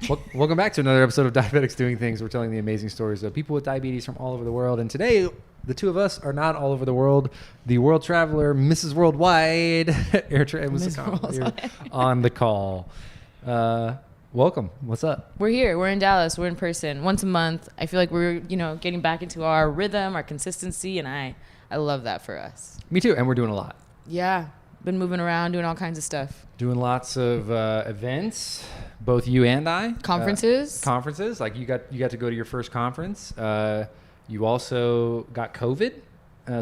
Welcome back to another episode of Diabetics Doing Things. We're telling the amazing stories of people with diabetes from all over the world. And today, the two of us are not all over the world. The world traveler, Mrs. Worldwide, Eritrea and on the call. Welcome. What's up? We're here. We're in Dallas. We're in person once a month. I feel like we're, getting back into our rhythm, our consistency, and I love that for us. Me too. And we're doing a lot. Yeah. Been moving around, doing all kinds of stuff. Doing lots of events, both you and I. Conferences. Like you got to go to your first conference. You also got COVID.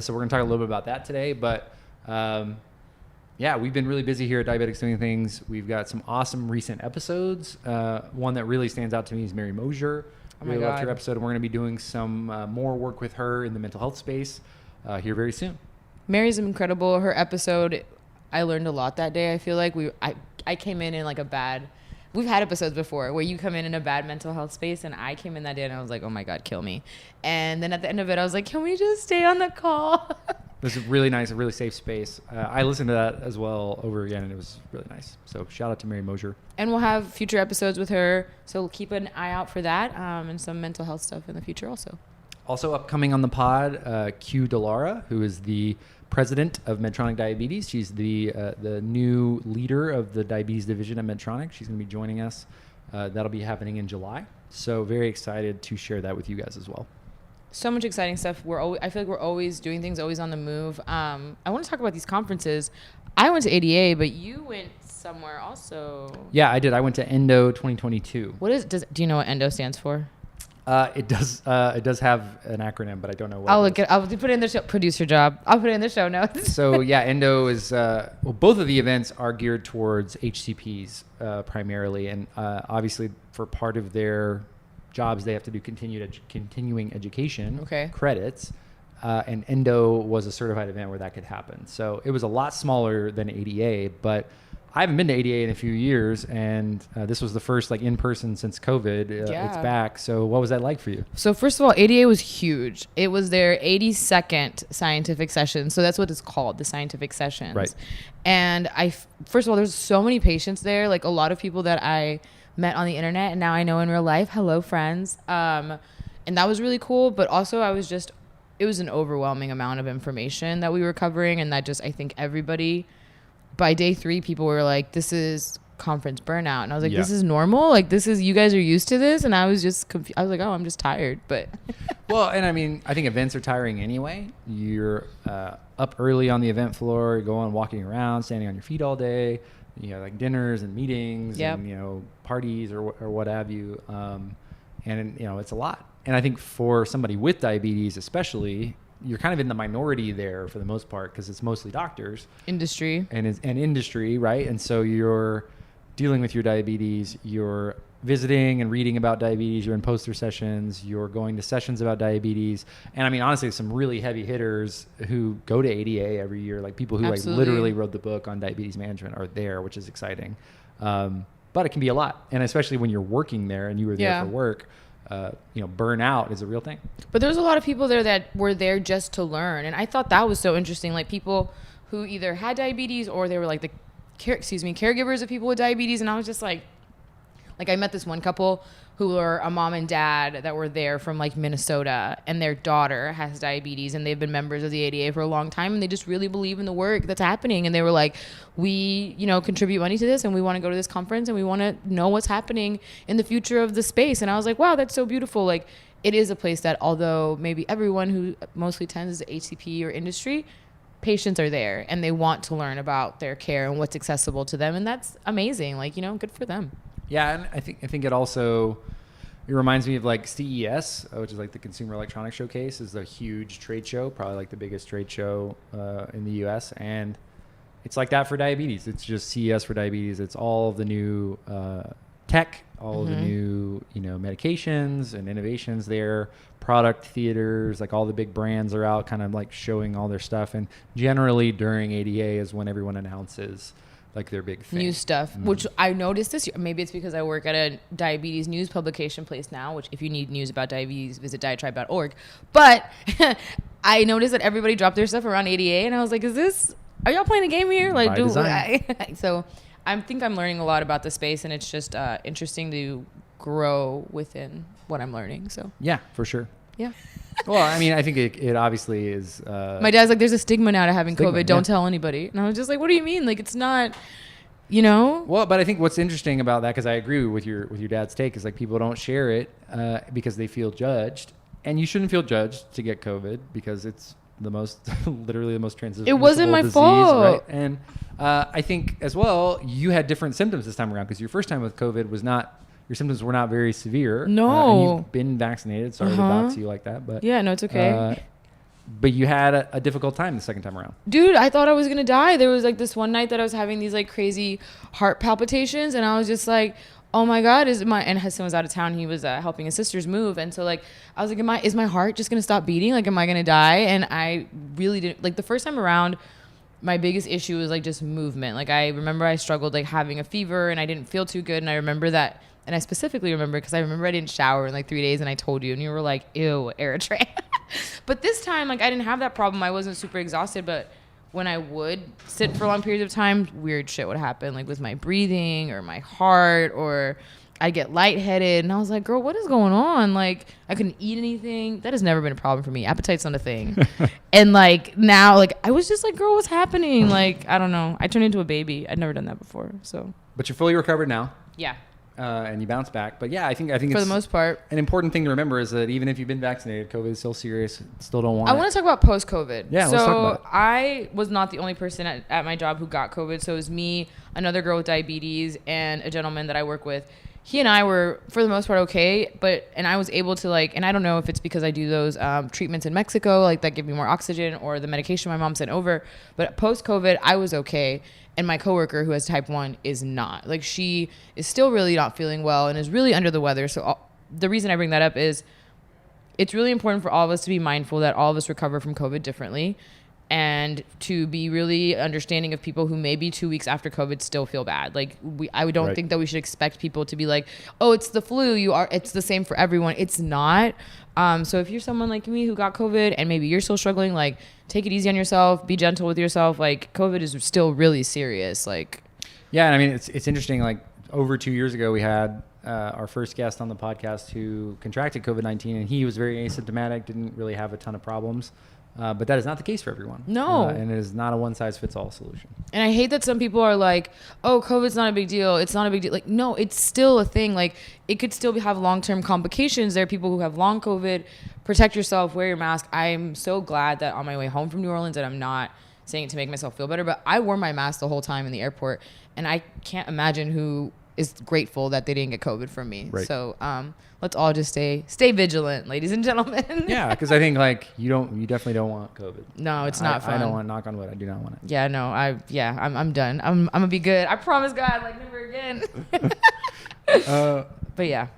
So we're going to talk a little bit about that today. But yeah, we've been really busy here at Diabetics Doing Things. We've got some awesome recent episodes. One that really stands out to me is Mary Mosier. Oh my really God. loved her episode. And we're going to be doing some more work with her in the mental health space here very soon. Mary's incredible. Her episode, I learned a lot that day. I feel like I came in like a bad... We've had episodes before where you come in a bad mental health space, and I came in that day and I was like, oh my God, kill me. And then at the end of it, I was like, can we just stay on the call? It was a really nice, a really safe space. I listened to that as well over again, and it was really nice. So shout out to Mary Mosier. And we'll have future episodes with her, so keep an eye out for that and some mental health stuff in the future also. Also upcoming on the pod, Q Delara, who is the president of Medtronic Diabetes. She's the new leader of the diabetes division at Medtronic. She's going to be joining us. That'll be happening in July. So very excited to share that with you guys as well. So much exciting stuff. I feel like we're always doing things, always on the move. I want to talk about these conferences. I went to ADA, but you went somewhere also. Yeah, I did. I went to Endo 2022. Do you know what Endo stands for? It does have an acronym, but I don't know what. I'll put it in the show. Producer job. I'll put it in the show notes. So yeah, Endo is both of the events are geared towards HCPs primarily, and obviously for part of their jobs they have to do continuing education credits, and Endo was a certified event where that could happen. So it was a lot smaller than ADA, but I haven't been to ADA in a few years, and this was the first like in person since COVID. It's back. So what was that like for you? So first of all, ADA was huge. It was their 82nd scientific session. So that's what it's called, the scientific sessions. Right. And first of all, there's so many patients there. Like a lot of people that I met on the internet and now I know in real life. Hello, friends. And that was really cool. But also it was an overwhelming amount of information that we were covering. And that I think everybody... By day 3, people were like, this is conference burnout. And I was like, This is normal? Like, you guys are used to this? And I was just confused. I was like, oh, I'm just tired. But well, and I mean, I think events are tiring anyway. You're up early on the event floor, you're going walking around, standing on your feet all day, like dinners and meetings and, parties or what have you. And, it's a lot. And I think for somebody with diabetes, especially, you're kind of in the minority there for the most part because it's mostly doctors. Industry. And industry, right? And so you're dealing with your diabetes, you're visiting and reading about diabetes, you're in poster sessions, you're going to sessions about diabetes. And I mean, honestly, some really heavy hitters who go to ADA every year, like people who like literally wrote the book on diabetes management are there, which is exciting. But it can be a lot. And especially when you're working there and you were there for work, burnout is a real thing. But there's a lot of people there that were there just to learn. And I thought that was so interesting. Like people who either had diabetes or they were like caregivers of people with diabetes. And I was just like I met this one couple who were a mom and dad that were there from like Minnesota, and their daughter has diabetes, and they've been members of the ADA for a long time, and they just really believe in the work that's happening. And they were like, we, contribute money to this, and we want to go to this conference, and we want to know what's happening in the future of the space. And I was like, wow, that's so beautiful. Like, it is a place that, although maybe everyone who mostly attends is HCP or industry, patients are there, and they want to learn about their care and what's accessible to them. And that's amazing. Like, good for them. Yeah, and I think it reminds me of like CES, which is like the Consumer Electronics Showcase, is a huge trade show, probably like the biggest trade show in the U.S. And it's like that for diabetes. It's just CES for diabetes. It's all of the new tech, all of the new medications and innovations there, product theaters, like all the big brands are out kind of like showing all their stuff. And generally during ADA is when everyone announces like their big thing. New stuff, which I noticed this year. Maybe it's because I work at a diabetes news publication place now, which if you need news about diabetes, visit diatribe.org. But I noticed that everybody dropped their stuff around ADA, and I was like, are y'all playing a game here? Like, so I think I'm learning a lot about the space, and it's just interesting to grow within what I'm learning. So Yeah, for sure. yeah. Well, I mean, I think it obviously is. My dad's like, there's a stigma now to having COVID. Don't yeah. tell anybody. And I was just like, what do you mean? Like, it's not, you know? Well, but I think what's interesting about that, because I agree with your dad's take, is like people don't share it because they feel judged, and you shouldn't feel judged to get COVID because it's the most, literally the most transmissible. It wasn't my disease, fault. right? And I think as well, you had different symptoms this time around because your first time with COVID was not. Your symptoms were not very severe. No. And you've been vaccinated. Sorry to dox you like that. But Yeah, no, it's okay. But you had a difficult time the second time around. Dude, I thought I was going to die. There was like this one night that I was having these like crazy heart palpitations. And I was just like, oh my God, and Hudson was out of town. He was helping his sisters move. And so like, I was like, is my heart just going to stop beating? Like, am I going to die? And I really didn't, like the first time around, my biggest issue was like just movement. Like I remember I struggled like having a fever and I didn't feel too good. And I remember that. And I specifically remember because I remember I didn't shower in like 3 days and I told you and you were like, ew, Eritrea. But this time, like I didn't have that problem. I wasn't super exhausted, but when I would sit for long periods of time, weird shit would happen like with my breathing or my heart, or I'd get lightheaded. And I was like, girl, what is going on? Like I couldn't eat anything. That has never been a problem for me. Appetite's not a thing. And like now, like I was just like, girl, what's happening? Like, I don't know. I turned into a baby. I'd never done that before. So, But you're fully recovered now. yeah. And you bounce back. But yeah, I think For it's the most part. an important thing to remember is that even if you've been vaccinated, COVID is still serious. Still don't want I it. want to talk about post-COVID. Yeah, so let's talk about it. I was not the only person at my job who got COVID. So it was me, another girl with diabetes, and a gentleman that I work with. He and I were, for the most part, okay. And I was able to and I don't know if it's because I do those treatments in Mexico, like that give me more oxygen, or the medication my mom sent over. But post-COVID, I was okay. And my coworker who has type 1 is not. Like she is still really not feeling well and is really under the weather. So the reason I bring that up is it's really important for all of us to be mindful that all of us recover from COVID differently, and to be really understanding of people who maybe 2 weeks after COVID still feel bad. Like I don't think that we should expect people to be like, oh, it's the flu. It's the same for everyone. It's not. So if you're someone like me who got COVID and maybe you're still struggling, like take it easy on yourself, be gentle with yourself. Like COVID is still really serious. Like, yeah. And I mean, it's interesting. Like over 2 years ago, we had our first guest on the podcast who contracted COVID-19 and he was very asymptomatic, didn't really have a ton of problems. But that is not the case for everyone. No. And it is not a one-size-fits-all solution. And I hate that some people are like, oh, COVID's not a big deal. It's not a big deal. Like, no, it's still a thing. Like, it could still have long-term complications. There are people who have long COVID. Protect yourself. Wear your mask. I'm so glad that on my way home from New Orleans, and I'm not saying it to make myself feel better, but I wore my mask the whole time in the airport. And I can't imagine who is grateful that they didn't get COVID from me. Right. So let's all just stay vigilant, ladies and gentlemen. Yeah, because I think like you definitely don't want COVID. No, it's not fun. I don't want, knock on wood, I do not want it. Yeah, no, I'm done. I'm gonna be good. I promise God, like never again. But yeah,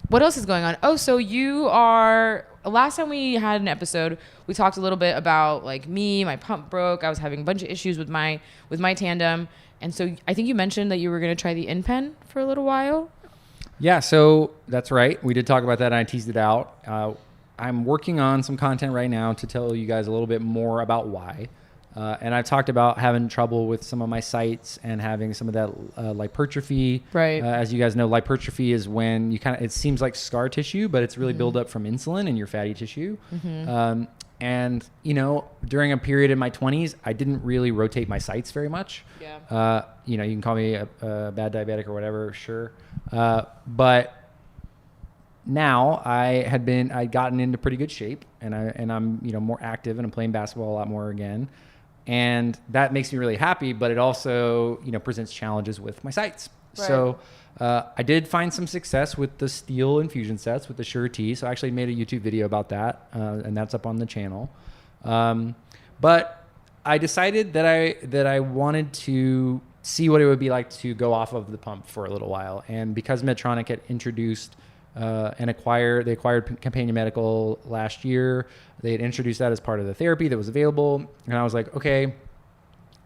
what else is going on? Oh, so you are. Last time we had an episode, we talked a little bit about like me. My pump broke. I was having a bunch of issues with my tandem. And so I think you mentioned that you were going to try the InPen for a little while. Yeah, so that's right. We did talk about that and I teased it out. I'm working on some content right now to tell you guys a little bit more about why. And I've talked about having trouble with some of my sites and having some of that lipoatrophy. Right. As you guys know, lipoatrophy is when you it seems like scar tissue, but it's really build up from insulin in your fatty tissue. Mm-hmm. And, during a period in my 20s, I didn't really rotate my sites very much. Yeah. You can call me a bad diabetic or whatever, sure. But now I'd gotten into pretty good shape and I'm, more active and I'm playing basketball a lot more again. And that makes me really happy, but it also, presents challenges with my sites. Right. So I did find some success with the steel infusion sets with the Sure T. So I actually made a YouTube video about that, and that's up on the channel. But I decided that I wanted to see what it would be like to go off of the pump for a little while. And because Medtronic had introduced they acquired Companion Medical last year, they had introduced that as part of the therapy that was available. And I was like, okay,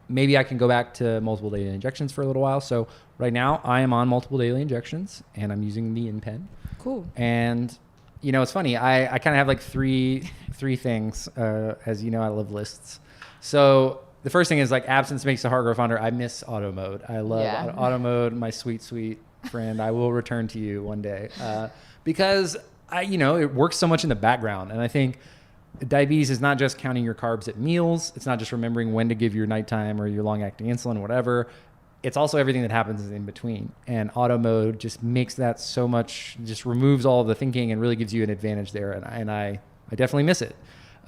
maybe I can go back to multiple daily injections for a little while. So right now I am on multiple daily injections and I'm using the InPen. Cool. And it's funny. I kind of have like three things, as you know, I love lists. So the first thing is like absence makes the heart grow fonder. I miss auto mode. I love auto mode, my sweet friend. I will return to you one day because it works so much in the background. And I think diabetes is not just counting your carbs at meals. It's not just remembering when to give your nighttime or your long-acting insulin, whatever. It's also everything that happens in between. And auto mode just makes that so much, just removes all of the thinking and really gives you an advantage there. And I definitely miss it.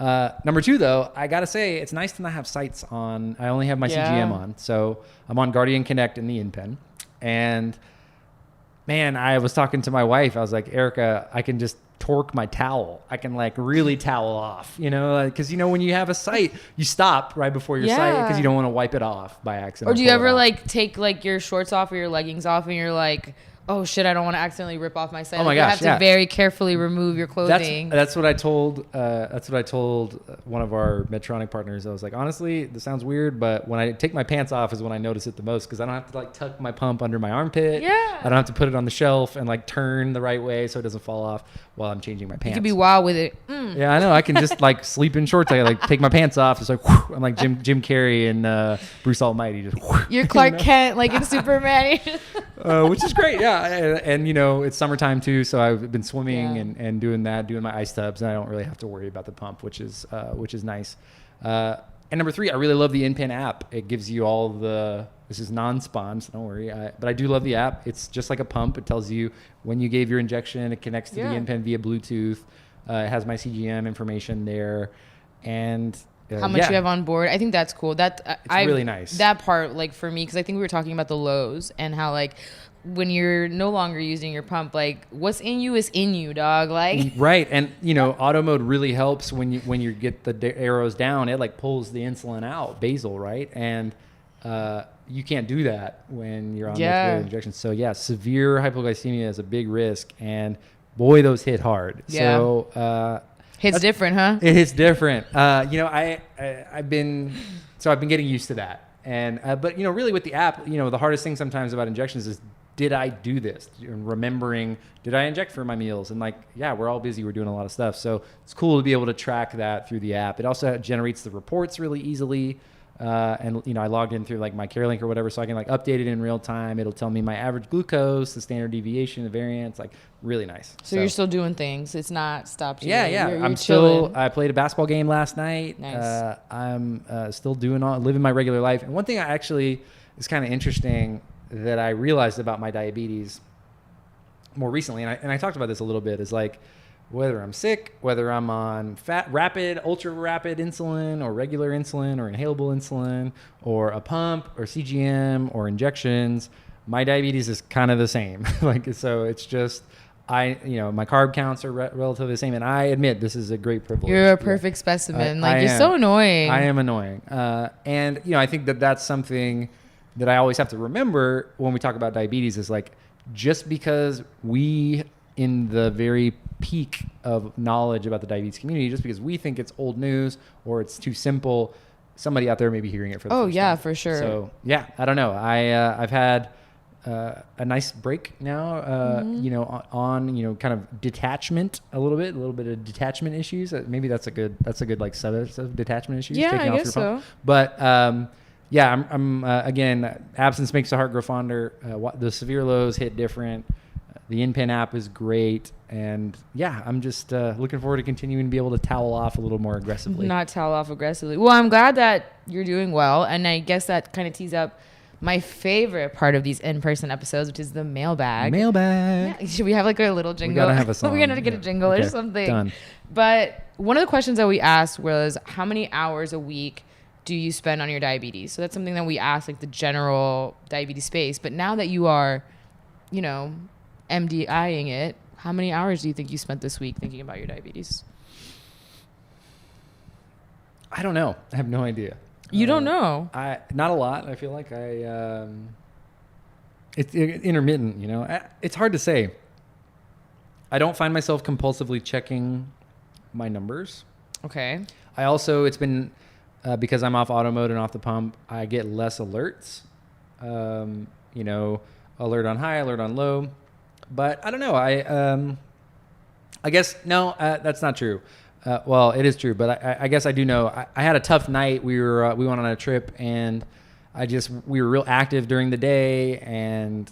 Number 2, though, I got to say, it's nice to not have sights on. I only have my CGM on. So I'm on Guardian Connect in the InPen. And man, I was talking to my wife. I was like, Erica, I can just torque my towel. I can like really towel off, because when you have a sight, you stop right before your sight because you don't want to wipe it off by accident. Or do you ever like take like your shorts off or your leggings off and you're like, oh shit, I don't want to accidentally rip off my sight. Oh my gosh, you have to very carefully remove your clothing. That's what I told. That's what I told one of our Medtronic partners. I was like, honestly, this sounds weird, but when I take my pants off is when I notice it the most because I don't have to like tuck my pump under my armpit. Yeah. I don't have to put it on the shelf and like turn the right way so it doesn't fall off while I'm changing my pants. You can be wild with it. Yeah, I know. I can just like sleep in shorts. I like take my pants off. It's like whoosh, I'm like Jim Carrey and Bruce Almighty. Just whoosh, you're Clark Kent, like in Superman. Which is great. Yeah, and it's summertime too, so I've been swimming and doing my ice tubs, and I don't really have to worry about the pump, which is nice. And number 3, I really love the InPen app. It gives you all this is non-spawn, so don't worry. But I do love the app. It's just like a pump. It tells you when you gave your injection. It connects to the InPen via Bluetooth. It has my CGM information there, and how much you have on board. I think that's cool. It's really nice. That part, like for me, because I think we were talking about the lows and how like when you're no longer using your pump, like what's in you is in you, dog. Like right, and auto mode really helps when you get the arrows down. It like pulls the insulin out, basal, right, and you can't do that when you're on multiple injections. So severe hypoglycemia is a big risk, and boy, those hit hard. Yeah. So hits different, huh? It hits different. I've been getting used to that, and but really with the app, the hardest thing sometimes about injections is, did I do this? Remembering, did I inject for my meals? And we're all busy. We're doing a lot of stuff. So it's cool to be able to track that through the app. It also generates the reports really easily. And I logged in through like my CareLink or whatever, so I can like update it in real time. It'll tell me my average glucose, the standard deviation, the variance, like really nice. So you're still doing things. It's not stopped you. Yeah. You're I played a basketball game last night. Nice. I'm still living my regular life. And one thing I actually is kind of interesting that I realized about my diabetes more recently, and I talked about this a little bit, is like, whether I'm sick, whether I'm on ultra rapid insulin or regular insulin or inhalable insulin or a pump or CGM or injections, my diabetes is kind of the same. So it's just, my carb counts are relatively the same. And I admit this is a great privilege. You're a perfect specimen. You're so annoying. I am annoying. And I think that's something that I always have to remember when we talk about diabetes is like, just because we in the very peak of knowledge about the diabetes community, just because we think it's old news or it's too simple, somebody out there may be hearing it for the first time. For sure. So I don't know. I've had a nice break now, on kind of detachment a little bit of detachment issues. Maybe that's a good like subset of detachment issues. Yeah, I guess so. But I'm again, absence makes the heart grow fonder. The severe lows hit different. The InPen app is great. And I'm just looking forward to continuing to be able to towel off a little more aggressively. Not towel off aggressively. Well, I'm glad that you're doing well. And I guess that kind of tees up my favorite part of these in-person episodes, which is the mailbag. Mailbag. Yeah. Should we have like a little jingle? We gotta have a song. We're going to get a jingle or something. Done. But one of the questions that we asked was, how many hours a week do you spend on your diabetes? So that's something that we asked, like the general diabetes space. But now that you are, MDIing it, how many hours do you think you spent this week thinking about your diabetes? I don't know. I have no idea. You don't know? Not a lot. I feel like it's intermittent, It's hard to say. I don't find myself compulsively checking my numbers. Okay. I also, it's been, because I'm off auto mode and off the pump, I get less alerts. Alert on high, alert on low. But I don't know. I guess, no, that's not true. Well, it is true, but I guess I do know. I had a tough night. We went on a trip, and we were real active during the day, and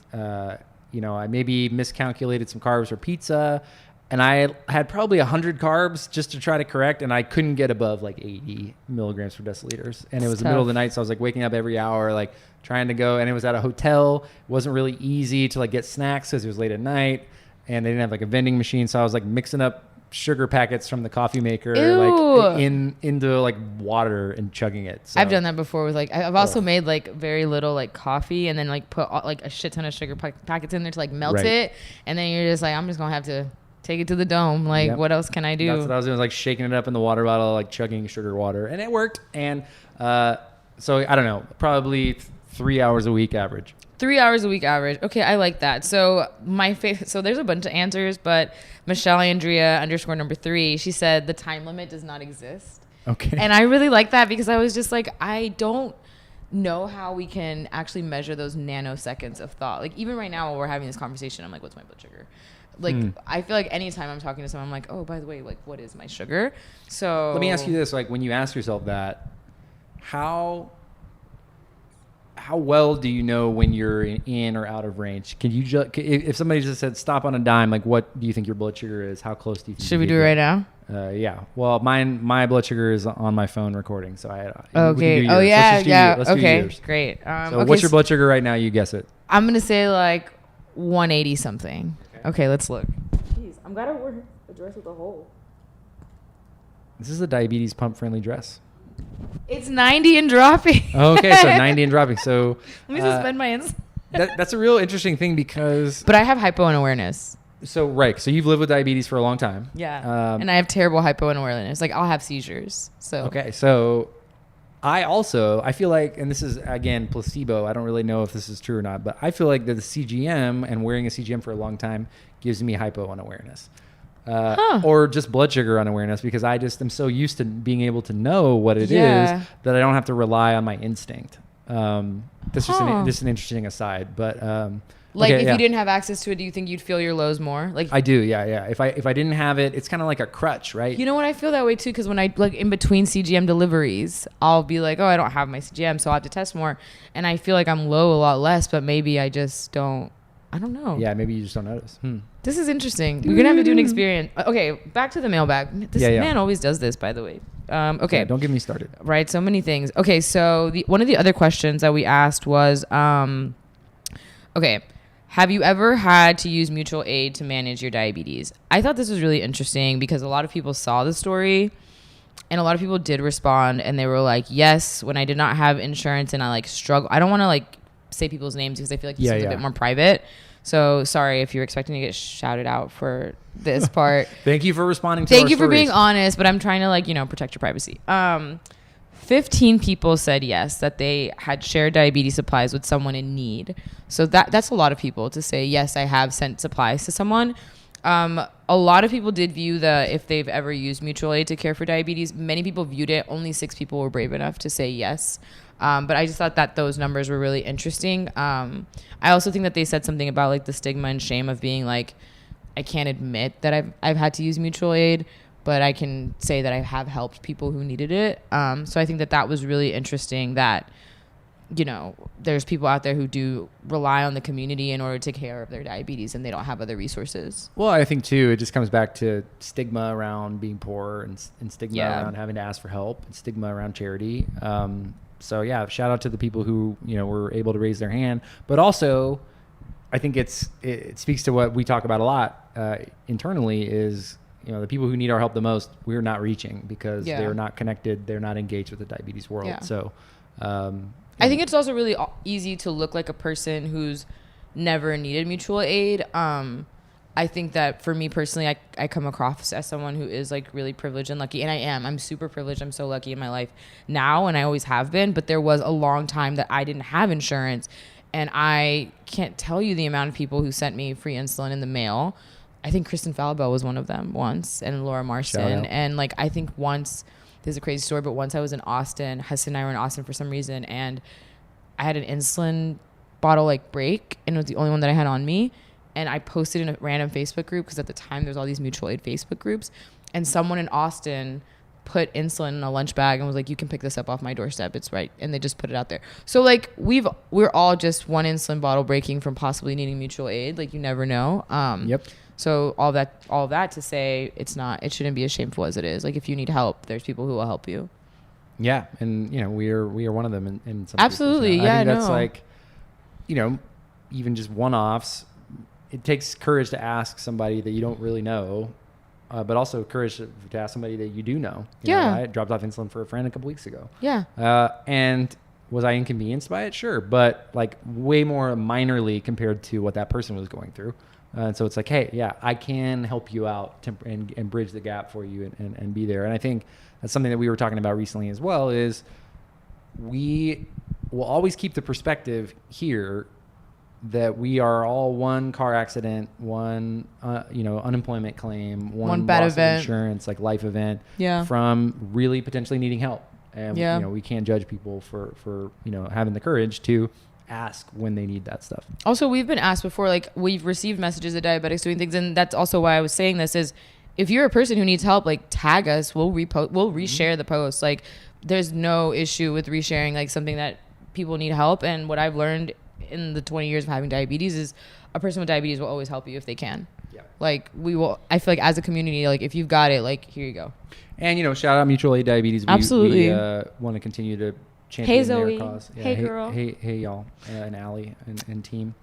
I maybe miscalculated some carbs for pizza, and I had probably 100 carbs just to try to correct, and I couldn't get above like 80 milligrams per deciliters. And it was the middle of the night, so I was like waking up every hour, like trying to go, and it was at a hotel. It wasn't really easy to like get snacks because it was late at night, and they didn't have like a vending machine, so I was like mixing up sugar packets from the coffee maker like into like water and chugging it. So. I've done that before with like I've also made like very little like coffee and then like put like a shit ton of sugar packets in there to like melt it, and then you're just like, I'm just gonna have to take it to the dome. Like, what else can I do? That's what I was doing, like shaking it up in the water bottle, like chugging sugar water, and it worked. And so I don't know, probably 3 hours a week average. 3 hours a week average. Okay, I like that. So so there's a bunch of answers, but Michelle Andrea _3, she said the time limit does not exist. Okay. And I really like that because I was just like, I don't know how we can actually measure those nanoseconds of thought. Like even right now while we're having this conversation, I'm like, what's my blood sugar? Like I feel like anytime I'm talking to someone, I'm like, oh, by the way, like what is my sugar? So let me ask you this: like when you ask yourself that, how well do you know when you're in or out of range? Can you just, if somebody just said stop on a dime, like what do you think your blood sugar is? How close do you think? Should we do it right now? Yeah. Well, my blood sugar is on my phone recording, so okay. Oh yeah. Let's okay. Great. So what's your blood sugar right now? You guess it. I'm gonna say like 180 something. Okay, let's look. Jeez, I'm gotta wear a dress with a hole. This is a diabetes pump friendly dress. It's 90 and dropping. Okay, so 90 and dropping. So let me suspend my hands. That's a real interesting thing because. But I have hypo-unawareness. So right, so you've lived with diabetes for a long time. Yeah, and I have terrible hypo-unawareness. Like I'll have seizures. So okay, so I feel like, and this is again placebo. I don't really know if this is true or not, but I feel like that the CGM and wearing a CGM for a long time gives me hypo-unawareness. Or just blood sugar unawareness because I just am so used to being able to know what it is that I don't have to rely on my instinct. This is an interesting aside, but like if you didn't have access to it, do you think you'd feel your lows more? Like I do, yeah. If I didn't have it, it's kind of like a crutch, right? You know what? I feel that way too because when I like in between CGM deliveries, I'll be like, oh, I don't have my CGM, so I'll have to test more, and I feel like I'm low a lot less, but maybe I just don't. I don't know. Yeah, maybe you just don't notice. This is interesting. We're gonna have to do an experience. Okay, back to the mailbag. This man always does this, by the way. Okay. Yeah, don't get me started. Right, so many things. Okay, so one of the other questions that we asked was, okay, have you ever had to use mutual aid to manage your diabetes? I thought this was really interesting because a lot of people saw the story, and a lot of people did respond, and they were like, yes, when I did not have insurance and I like struggle. I don't want to like say people's names because I feel like this is a bit more private. So sorry if you're expecting to get shouted out for this part. Thank you for responding to Thank our you for stories. being honest, but I'm trying to like, protect your privacy. 15 people said yes, that they had shared diabetes supplies with someone in need. So that's a lot of people to say, yes, I have sent supplies to someone. A lot of people did view if they've ever used mutual aid to care for diabetes. Many people viewed it. Only 6 people were brave enough to say yes. But I just thought that those numbers were really interesting. I also think that they said something about like the stigma and shame of being like, I can't admit that I've had to use mutual aid, but I can say that I have helped people who needed it. So I think that was really interesting that, there's people out there who do rely on the community in order to take care of their diabetes and they don't have other resources. Well, I think too, it just comes back to stigma around being poor and stigma around having to ask for help and stigma around charity. So yeah, shout out to the people who, were able to raise their hand, but also I think it speaks to what we talk about a lot internally is, the people who need our help the most, we're not reaching because they're not connected. They're not engaged with the diabetes world. Yeah. So, I think it's also really easy to look like a person who's never needed mutual aid. I think that for me personally, I come across as someone who is like really privileged and lucky. And I'm super privileged. I'm so lucky in my life now. And I always have been, but there was a long time that I didn't have insurance. And I can't tell you the amount of people who sent me free insulin in the mail. I think Kristen Falabelle was one of them once, and Laura Marston. And like, I think once, this is a crazy story, but once I was in Austin, Heston and I were in Austin for some reason. And I had an insulin bottle like break, and it was the only one that I had on me. And I posted in a random Facebook group because at the time there was all these mutual aid Facebook groups, and someone in Austin put insulin in a lunch bag and was like, you can pick this up off my doorstep. It's right. And they just put it out there. So like we're all just one insulin bottle breaking from possibly needing mutual aid. Like you never know. Yep. So all that to say, it shouldn't be as shameful as it is. Like if you need help, there's people who will help you. Yeah. And you know, we are one of them in some absolutely. cases. Yeah. I think that's like, you know, even just one-offs. It takes courage to ask somebody that you don't really know, but also courage to ask somebody that you do know. You know, I dropped off insulin for a friend a couple weeks ago. Yeah. And was I inconvenienced by it? Sure. But like way more minorly compared to what that person was going through. And so it's like, hey, yeah, I can help you out and bridge the gap for you and be there. And I think that's something that we were talking about recently as well is we will always keep the perspective here that we are all one car accident, one unemployment claim, one bad loss event, of insurance, like life event, yeah, from really potentially needing help. And yeah, you know, we can't judge people for you know, having the courage to ask when they need that stuff. Also, we've been asked before, like we've received messages at Diabetics Doing Things, and that's also why I was saying this is if you're a person who needs help, like tag us, we'll reshare the post. Like there's no issue with resharing like something that people need help. And what I've learned in the 20 years of having diabetes is a person with diabetes will always help you if they can. Yeah. Like I feel like as a community, like if you've got it, like here you go. And you know, shout out Mutual Aid Diabetes. Absolutely. We want to continue to champion their cause. Yeah, hey girl. Hey y'all, and Allie and team.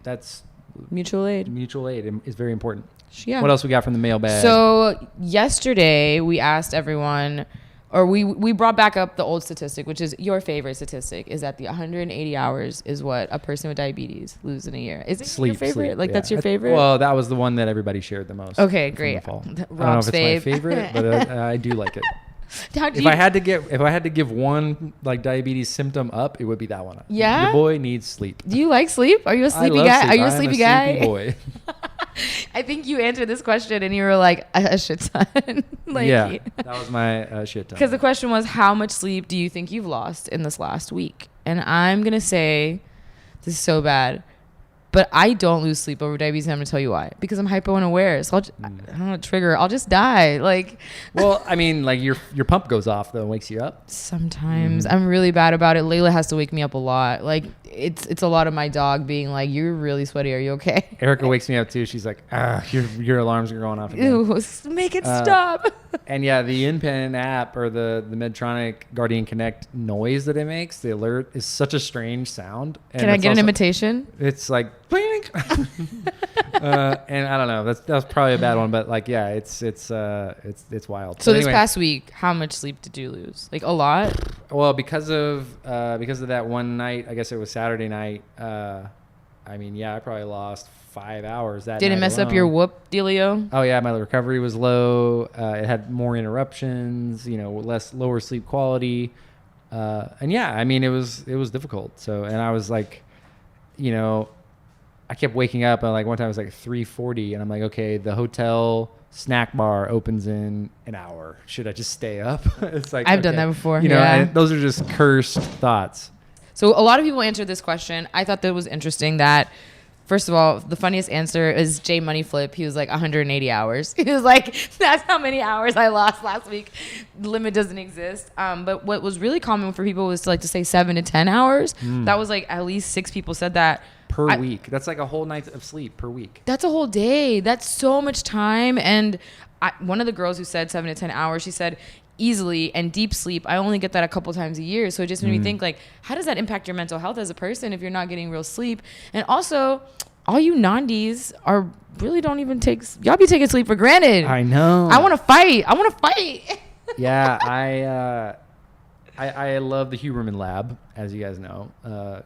That's Mutual Aid. Mutual Aid is very important. Yeah. What else we got from the mailbag? So yesterday we asked everyone, or we brought back up the old statistic, which is your favorite statistic, is that the 180 hours is what a person with diabetes loses in a year. Is it your favorite? Sleep, like that's your favorite? Well, that was the one that everybody shared the most. Okay, great. I don't know Rob's if it's my favorite, but I do like it. If I had to give one like diabetes symptom up, it would be that one. Yeah. Your boy needs sleep. Do you like sleep? Are you a sleepy guy? Sleep. Are you a sleepy guy? Sleepy boy. I think you answered this question and you were like a shit ton. Like, yeah, that was my shit ton. Because the question was, how much sleep do you think you've lost in this last week? And I'm gonna say, this is so bad, but I don't lose sleep over diabetes, and I'm gonna tell you why. Because I'm hypo-unaware, so I don't know, trigger. I'll just die. Like, well, I mean, like your pump goes off though, and wakes you up. Sometimes I'm really bad about it. Layla has to wake me up a lot. Like, it's a lot of my dog being like, "You're really sweaty. Are you okay?" Erica wakes me up too. She's like, your alarms are going off again. Ew, make it stop. And yeah, the InPen app or the Medtronic Guardian Connect noise that it makes, the alert is such a strange sound. And can I get an imitation? It's like blink. And I don't know. That's probably a bad one, but like, yeah, it's wild. So this past week, how much sleep did you lose? Like a lot? Well, because of that one night, I guess it was Saturday night. I mean, yeah, I probably lost 5 hours that night. Did it mess up your whoop dealio? Oh yeah, my recovery was low. It had more interruptions, you know, lower sleep quality. And yeah, I mean, it was difficult. So, and I was like, you know, I kept waking up and like one time it was like 3:40 and I'm like, okay, the hotel snack bar opens in an hour. Should I just stay up? It's like, I've done that before. You know, and those are just cursed thoughts. So a lot of people answered this question. I thought that was interesting that, first of all, the funniest answer is Jay Money Flip. He was like 180 hours. He was like, that's how many hours I lost last week. The limit doesn't exist. But what was really common for people was to say 7 to 10 hours. That was like at least 6 people said that. Per week. That's like a whole night of sleep per week. That's a whole day. That's so much time. And one of the girls who said 7 to 10 hours, she said, easily and deep sleep, I only get that a couple times a year. So it just made me think, like, how does that impact your mental health as a person if you're not getting real sleep? And also, all you non-Ds are really don't even y'all be taking sleep for granted. I know. I want to fight. Yeah, I love the Huberman Lab, as you guys know.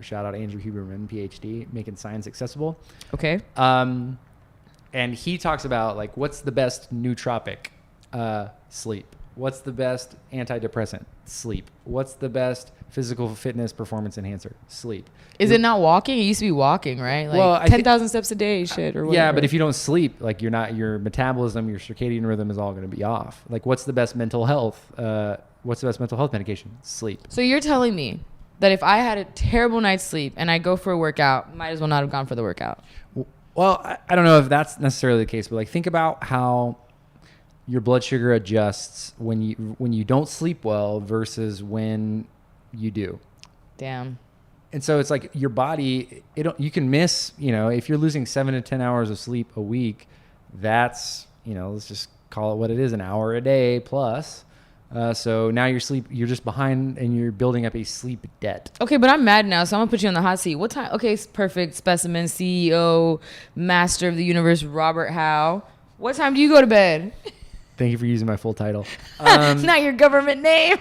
Shout out Andrew Huberman, PhD, making science accessible. Okay. And he talks about, like, what's the best nootropic? Sleep. What's the best antidepressant? Sleep. What's the best physical fitness performance enhancer? Sleep. Is it not walking? It used to be walking, right? Like, well, 10,000 steps a day shit or whatever. Yeah, but if you don't sleep, like, your metabolism, your circadian rhythm is all going to be off. Like, what's the best mental health? What's the best mental health medication? Sleep. So you're telling me that if I had a terrible night's sleep and I go for a workout, might as well not have gone for the workout. Well, I don't know if that's necessarily the case, but like, think about how your blood sugar adjusts when you don't sleep well versus when you do. Damn. And so it's like your body, you can miss, if you're losing 7 to 10 hours of sleep a week, that's, let's just call it what it is, an hour a day plus. So now you're just behind and you're building up a sleep debt. Okay, but I'm mad now, so I'm gonna put you on the hot seat. What time? Okay, perfect specimen, CEO, master of the universe, Robert Howe. What time do you go to bed? Thank you for using my full title. It's not your government name.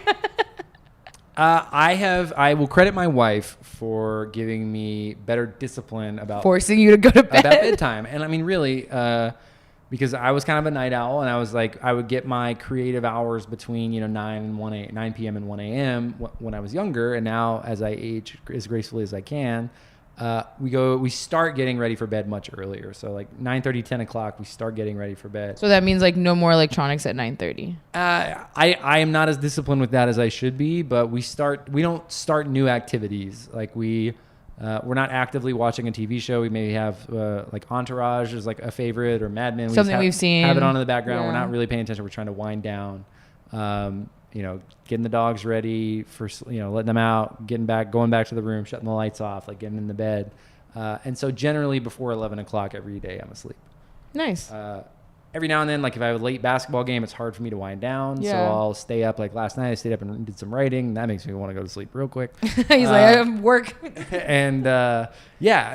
I will credit my wife for giving me better discipline about forcing you to go to bed. About bedtime. And I mean, really, because I was kind of a night owl, and I was like, I would get my creative hours between 9 p.m. and 1 a.m. when I was younger, and now as I age as gracefully as I can, we start getting ready for bed much earlier. So like 9:30, 10 o'clock, we start getting ready for bed. So that means like no more electronics at 9:30. I am not as disciplined with that as I should be, but we don't start new activities. Like we're not actively watching a TV show. We maybe have like Entourage is like a favorite, or Mad Men. Something we've seen. Have it on in the background. Yeah. We're not really paying attention. We're trying to wind down. Getting the dogs ready for, letting them out, going back to the room, shutting the lights off, like getting in the bed. And so generally before 11 o'clock every day, I'm asleep. Nice. Every now and then, like if I have a late basketball game, it's hard for me to wind down. Yeah. So I'll stay up. Like last night, I stayed up and did some writing. That makes me want to go to sleep real quick. He's like, I have work. And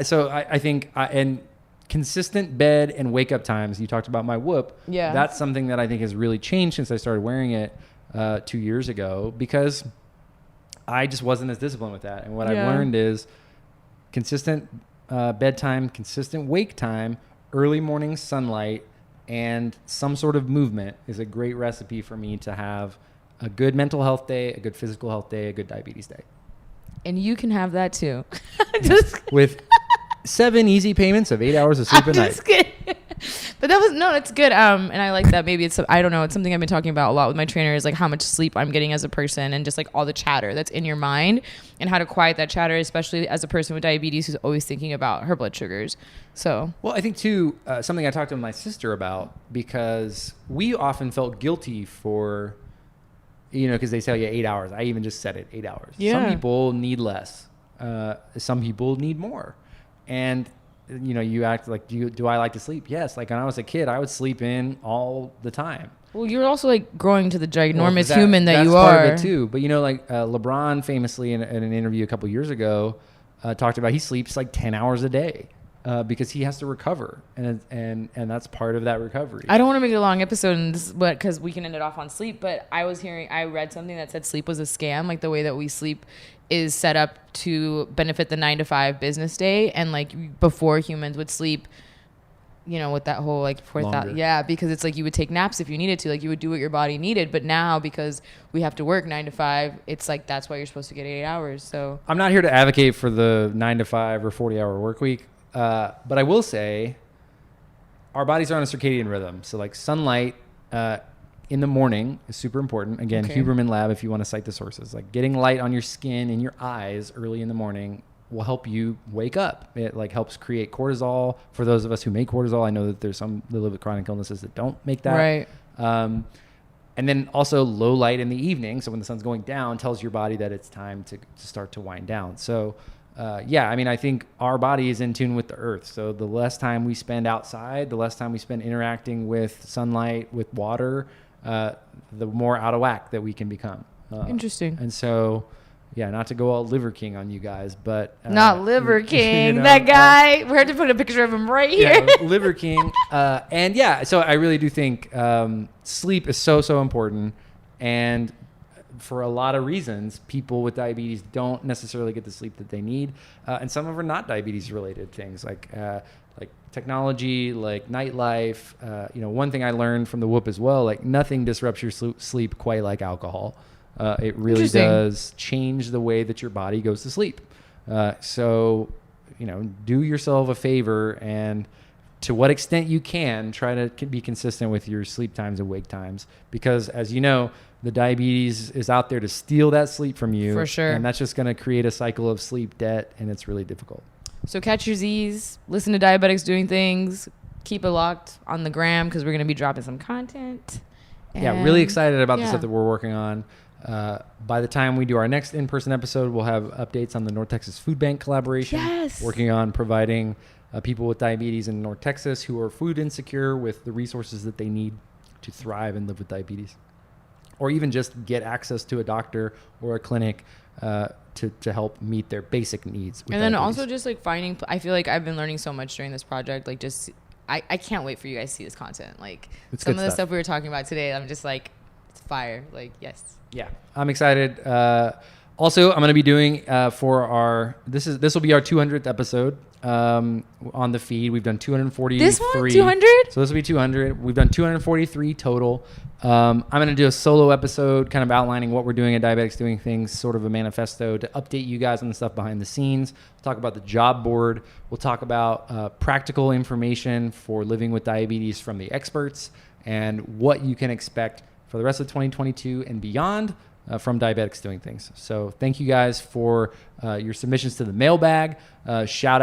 so I think, and consistent bed and wake up times. You talked about my Whoop. Yeah. That's something that I think has really changed since I started wearing it 2 years ago, because I just wasn't as disciplined with that. And what I've learned is consistent bedtime, consistent wake time, early morning sunlight, and some sort of movement is a great recipe for me to have a good mental health day, a good physical health day, a good diabetes day. And you can have that too. With 7 easy payments of 8 hours of sleep a night. But it's good. And I like that. Maybe it's something I've been talking about a lot with my trainer, is like how much sleep I'm getting as a person, and just like all the chatter that's in your mind, and how to quiet that chatter, especially as a person with diabetes who's always thinking about her blood sugars. So, well, I think too, something I talked to my sister about, because we often felt guilty for, because they tell you 8 hours. I even just said it, 8 hours. Yeah. Some people need less. Some people need more. And you act like, do I like to sleep? Yes. Like when I was a kid, I would sleep in all the time. Well, you're also like growing to the ginormous human that you are. That's part of it too. But LeBron famously in an interview a couple years ago talked about he sleeps like 10 hours a day because he has to recover, and that's part of that recovery. I don't want to make it a long episode, but because we can end it off on sleep. But I read something that said sleep was a scam. Like the way that we sleep is set up to benefit the 9 to 5 business day, and like before humans would sleep, with that whole like 4,000, because it's like you would take naps if you needed to, like you would do what your body needed. But now because we have to work 9 to 5, it's like that's why you're supposed to get 8 hours. So I'm not here to advocate for the 9 to 5 or 40-hour work week, but I will say our bodies are on a circadian rhythm. So like sunlight in the morning is super important. Again, okay. Huberman Lab, if you want to cite the sources, like getting light on your skin and your eyes early in the morning will help you wake up. It like helps create cortisol. For those of us who make cortisol, I know that there's some that live with chronic illnesses that don't make that. Right. And then also low light in the evening. So when the sun's going down, tells your body that it's time to start to wind down. So I think our body is in tune with the earth. So the less time we spend outside, the less time we spend interacting with sunlight, with water, the more out of whack that we can become. Interesting. And so, not to go all Liver King on you guys, but... Not Liver King, that guy. We have to put a picture of him right here. Liver King. So I really do think sleep is so, so important. And for a lot of reasons, people with diabetes don't necessarily get the sleep that they need. And some of them are not diabetes-related things, like technology, like nightlife. One thing I learned from the Whoop as well, like nothing disrupts your sleep quite like alcohol. It really does change the way that your body goes to sleep. So, do yourself a favor, and to what extent you can, try to be consistent with your sleep times and wake times, because as you know, the diabetes is out there to steal that sleep from you. For sure. And that's just going to create a cycle of sleep debt, and it's really difficult. So catch your Z's, listen to Diabetics Doing Things, keep it locked on the gram because we're going to be dropping some content. yeah, really excited about the yeah. stuff that we're working on. By the time we do our next in-person episode, we'll have updates on the North Texas Food Bank collaboration. Yes. Working on providing people with diabetes in North Texas who are food insecure with the resources that they need to thrive and live with diabetes. Or even just get access to a doctor or a clinic to help meet their basic needs. And then also just like finding, I feel like I've been learning so much during this project. Like just, I can't wait for you guys to see this content. Like it's some of the stuff we were talking about today, I'm just like, it's fire. Like, yes. Yeah, I'm excited. Also, I'm going to be doing for our, this will be our 200th episode on the feed. We've done 243. This one, 200? So this will be 200. We've done 243 total. I'm going to do a solo episode kind of outlining what we're doing at Diabetics Doing Things, sort of a manifesto to update you guys on the stuff behind the scenes. We'll talk about the job board. We'll talk about practical information for living with diabetes from the experts and what you can expect for the rest of 2022 and beyond from Diabetics Doing Things. So thank you guys for your submissions to the mailbag. Shout out